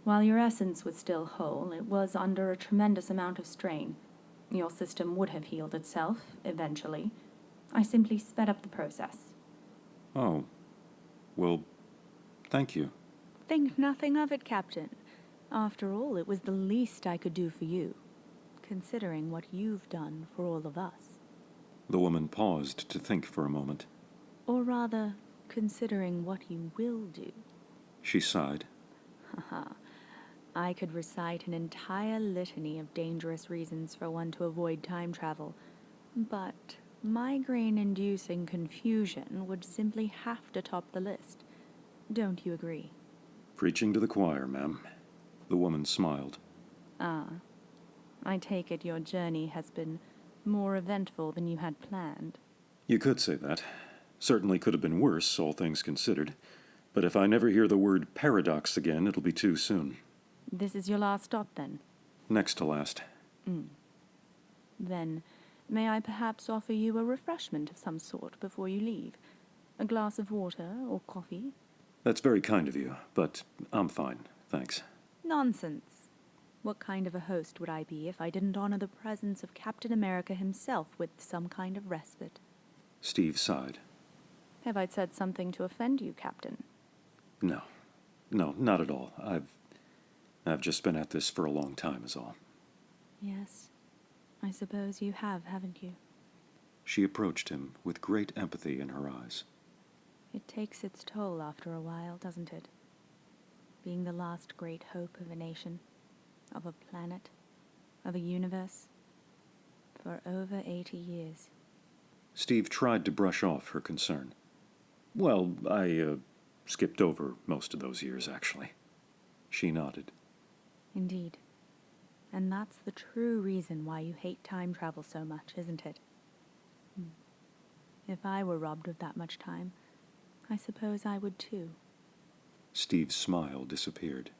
While your essence was still whole, it was under a tremendous amount of strain. Your system would have healed itself, eventually. I simply sped up the process. Oh. Well, thank you. Think nothing of it, Captain. After all, it was the least I could do for you, considering what you've done for all of us. The woman paused to think for a moment. Or rather, considering what you will do. She sighed. Haha. I could recite an entire litany of dangerous reasons for one to avoid time travel, but migraine-inducing confusion would simply have to top the list. Don't you agree? Preaching to the choir, ma'am. The woman smiled. Ah. I take it your journey has been more eventful than you had planned. You could say that. Certainly could have been worse, all things considered. But if I never hear the word paradox again, it'll be too soon. This is your last stop, then? Next to last. Then, may I perhaps offer you a refreshment of some sort before you leave? A glass of water or coffee? That's very kind of you, but I'm fine, thanks. Nonsense. What kind of a host would I be if I didn't honor the presence of Captain America himself with some kind of respite? Steve sighed. Have I said something to offend you, Captain? No, not at all. I've just been at this for a long time is all. Yes, I suppose you have, haven't you? She approached him with great empathy in her eyes. It takes its toll after a while, doesn't it? Being the last great hope of a nation, of a planet, of a universe, for over 80 years. Steve tried to brush off her concern. Well, I skipped over most of those years, actually. She nodded. Indeed. And that's the true reason why you hate time travel so much, isn't it? If I were robbed of that much time, I suppose I would too. Steve's smile disappeared.